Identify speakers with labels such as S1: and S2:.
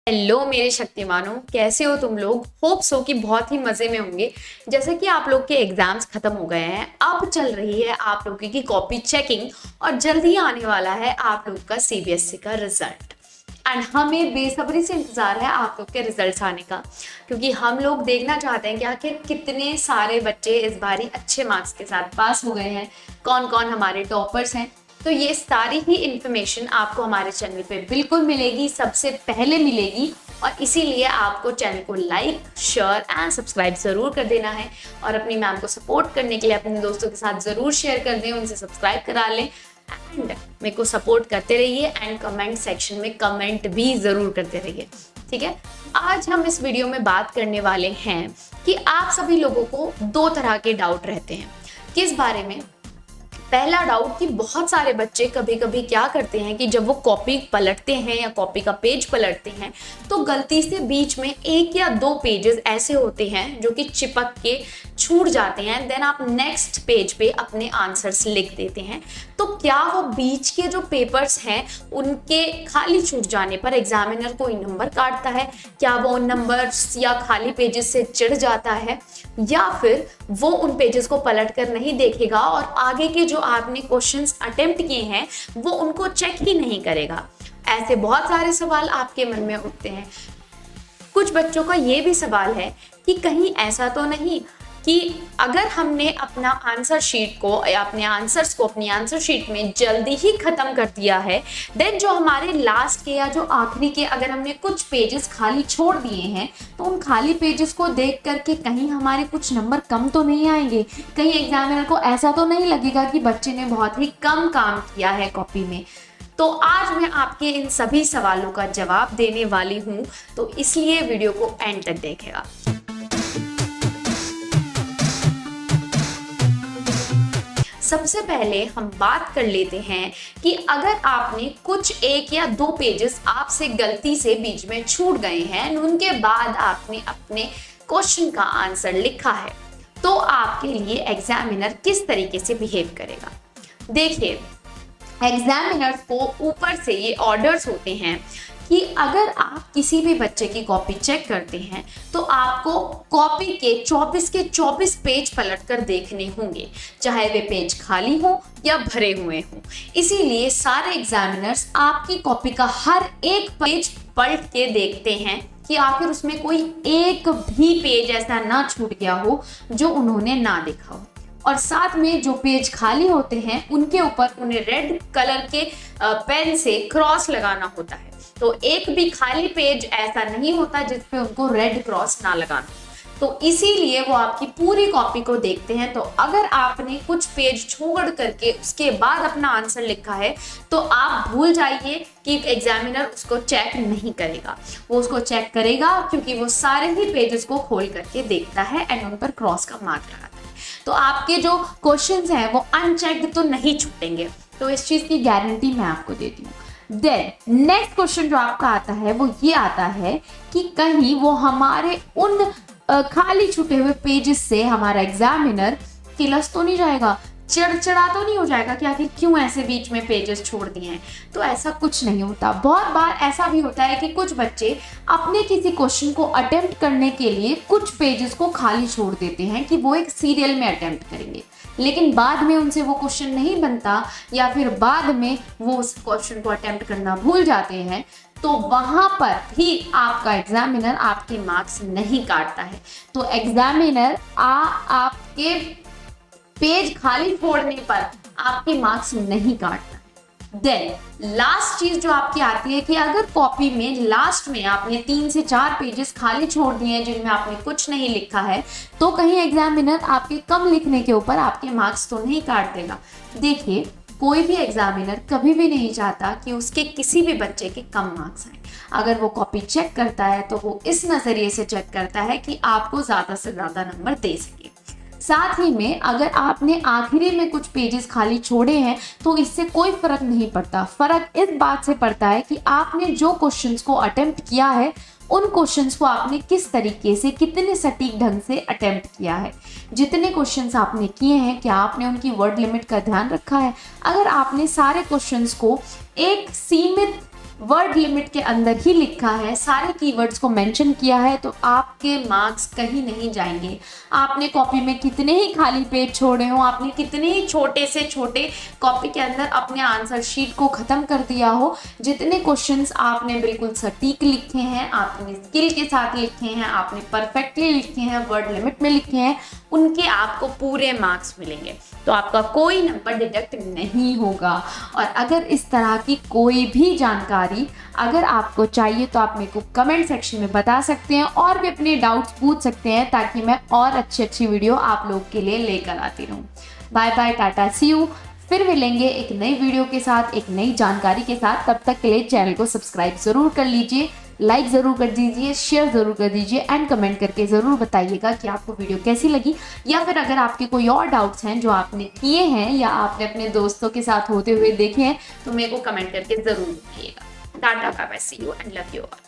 S1: Hello मेरे शक्तिमानों, कैसे हो तुम लोग। होप सो कि बहुत ही मजे में होंगे। जैसे कि आप लोग के एग्जाम्स खत्म हो गए हैं, अब चल रही है आप लोगों की कॉपी चेकिंग और जल्दी आने वाला है आप लोग का सीबीएसई का रिजल्ट। एंड हमें बेसब्री से इंतजार है आप लोग के रिजल्ट्स आने का, क्योंकि हम लोग देखना चाहते हैं कि आखिर कितने सारे बच्चे इस बारी अच्छे मार्क्स के साथ पास हो गए हैं, कौन कौन हमारे टॉपर्स हैं। तो ये सारी ही इंफॉर्मेशन आपको हमारे चैनल पे बिल्कुल मिलेगी, सबसे पहले मिलेगी। और इसीलिए आपको चैनल को लाइक, शेयर एंड सब्सक्राइब जरूर कर देना है। और अपनी मैम को सपोर्ट करने के लिए अपने दोस्तों के साथ जरूर शेयर कर दें, उनसे सब्सक्राइब करा लें एंड मेरे को सपोर्ट करते रहिए। एंड कमेंट सेक्शन में कमेंट भी जरूर करते रहिए, ठीक है। आज हम इस वीडियो में बात करने वाले हैं कि आप सभी लोगों को दो तरह के डाउट रहते हैं। किस बारे में? पहला डाउट कि बहुत सारे बच्चे कभी कभी क्या करते हैं कि जब वो कॉपी पलटते हैं या कॉपी का पेज पलटते हैं तो गलती से बीच में एक या दो पेजेस ऐसे होते हैं जो कि चिपक के छूट जाते हैं। देन आप नेक्स्ट पेज पे अपने आंसर्स लिख देते हैं। तो क्या वो बीच के जो पेपर्स हैं उनके खाली छूट जाने पर एग्जामिनर कोई नंबर काटता है? क्या वो उन नंबर्स या खाली पेजेस से चिढ़ जाता है, या फिर वो उन पेजेस को पलट कर नहीं देखेगा और आगे के जो आपने क्वेश्चंस अटेम्प्ट किए हैं वो उनको चेक ही नहीं करेगा? ऐसे बहुत सारे सवाल आपके मन में उठते हैं। कुछ बच्चों का ये भी सवाल है कि कहीं ऐसा तो नहीं कि अगर हमने अपना आंसर शीट को या अपने आंसर्स को अपनी आंसर शीट में जल्दी ही खत्म कर दिया है, देन जो हमारे लास्ट के या जो आखिरी के अगर हमने कुछ पेजेस खाली छोड़ दिए हैं तो उन खाली पेजेस को देख करके कहीं हमारे कुछ नंबर कम तो नहीं आएंगे? कहीं एग्जामिनर को ऐसा तो नहीं लगेगा कि बच्चे ने बहुत ही कम काम किया है कॉपी में? तो आज मैं आपके इन सभी सवालों का जवाब देने वाली हूँ, तो इसलिए वीडियो को एंड तक देखेगा। सबसे पहले हम बात कर लेते हैं कि अगर आपने कुछ एक या दो पेजेस आपसे गलती से बीच में छूट गए हैं, उनके बाद आपने अपने क्वेश्चन का आंसर लिखा है, तो आपके लिए एग्जामिनर किस तरीके से बिहेव करेगा। देखिए, एग्जामिनर्स को ऊपर से ये ऑर्डर्स होते हैं कि अगर आप किसी भी बच्चे की कॉपी चेक करते हैं तो आपको कॉपी के 24 के 24 पेज पलट कर देखने होंगे, चाहे वे पेज खाली हो या भरे हुए हों। इसीलिए सारे एग्जामिनर्स आपकी कॉपी का हर एक पेज पलट के देखते हैं कि आखिर उसमें कोई एक भी पेज ऐसा ना छूट गया हो जो उन्होंने ना देखा हो। और साथ में जो पेज खाली होते हैं उनके ऊपर उन्हें रेड कलर के पेन से क्रॉस लगाना होता है। तो एक भी खाली पेज ऐसा नहीं होता जिस पे उनको रेड क्रॉस ना लगाना। तो इसीलिए वो आपकी पूरी कॉपी को देखते हैं। तो अगर आपने कुछ पेज छोड़ करके उसके बाद अपना आंसर लिखा है तो आप भूल जाइए कि एग्जामिनर उसको चेक नहीं करेगा। वो उसको चेक करेगा क्योंकि वो सारे ही पेजेस को खोल करके देखता है एंड उन पर क्रॉस का मार्क लगाता है। तो आपके जो क्वेश्चंस हैं वो अनचेक्ड तो नहीं छूटेंगे। तो इस चीज की गारंटी मैं आपको देती हूँ। देन नेक्स्ट क्वेश्चन जो आपका आता है वो ये आता है कि कहीं वो हमारे उन खाली छूटे हुए पेजेस से हमारा एग्जामिनर किलस तो नहीं जाएगा, चिड़चिड़ा तो नहीं हो जाएगा कि आखिर क्यों ऐसे बीच में पेजेस छोड़ दिए हैं? तो ऐसा कुछ नहीं होता। बहुत बार ऐसा भी होता है कि कुछ बच्चे अपने किसी क्वेश्चन को अटेम्प्ट करने के लिए कुछ पेजेस को खाली छोड़ देते हैं कि वो एक सीरियल में अटेम्प्ट करेंगे, लेकिन बाद में उनसे वो क्वेश्चन नहीं बनता या फिर बाद में वो उस क्वेश्चन को अटेम्प्ट करना भूल जाते हैं, तो वहां पर भी आपका एग्जामिनर आपके मार्क्स नहीं काटता है। तो एग्जामिनर आपके पेज खाली छोड़ने पर आपके मार्क्स नहीं काटता। देन लास्ट चीज जो आपकी आती है कि अगर कॉपी में लास्ट में आपने 3 से 4 पेजेस खाली छोड़ दिए हैं जिनमें आपने कुछ नहीं लिखा है, तो कहीं एग्जामिनर आपके कम लिखने के ऊपर आपके मार्क्स तो नहीं काट देगा। देखिए, कोई भी एग्जामिनर कभी भी नहीं चाहता कि उसके किसी भी बच्चे के कम मार्क्स आए। अगर वो कॉपी चेक करता है तो वो इस नजरिए से चेक करता है कि आपको ज्यादा से ज्यादा नंबर दे सके। साथ ही में अगर आपने आखिरी में कुछ पेजेस खाली छोड़े हैं तो इससे कोई फर्क नहीं पड़ता। फर्क इस बात से पड़ता है कि आपने जो क्वेश्चंस को अटेम्प्ट किया है उन क्वेश्चंस को आपने किस तरीके से, कितने सटीक ढंग से अटेम्प्ट किया है। जितने क्वेश्चंस आपने किए हैं क्या आपने उनकी वर्ड लिमिट का ध्यान रखा है? अगर आपने सारे क्वेश्चंस को एक सीमित वर्ड लिमिट के अंदर ही लिखा है, सारे कीवर्ड्स को मेंशन किया है, तो आपके मार्क्स कहीं नहीं जाएंगे। आपने कॉपी में कितने ही खाली पेज छोड़े हो, आपने कितने ही छोटे से छोटे कॉपी के अंदर अपने आंसर शीट को ख़त्म कर दिया हो, जितने क्वेश्चंस आपने बिल्कुल सटीक लिखे हैं, आपने स्किल के साथ लिखे हैं, आपने परफेक्टली लिखे हैं, वर्ड लिमिट में लिखे हैं, उनके आपको पूरे मार्क्स मिलेंगे। तो आपका कोई नंबर डिडक्ट नहीं होगा। और अगर इस तरह की कोई भी जानकारी अगर आपको चाहिए तो आप मेरे को कमेंट सेक्शन में बता सकते हैं और भी अपने डाउट्स पूछ सकते हैं, ताकि मैं और अच्छी वीडियो आप लोग के लिए लेकर आती रहूँ। Bye bye, tata, see you. फिर मिलेंगे एक नई वीडियो के साथ, एक नई जानकारी के साथ। तब तक के लिए चैनल को सब्सक्राइब ज़रूर कर लीजिए, लाइक ज़रूर कर दीजिए, शेयर ज़रूर कर दीजिए एंड कमेंट करके ज़रूर बताइएगा कि आपको वीडियो कैसी लगी, या फिर अगर आपके कोई और डाउट्स हैं जो आपने किए हैं या आपने अपने दोस्तों के साथ होते हुए देखे हैं, तो मेरे को कमेंट करके ज़रूर बताइएगा। Tata, bye bye, see you and love you all.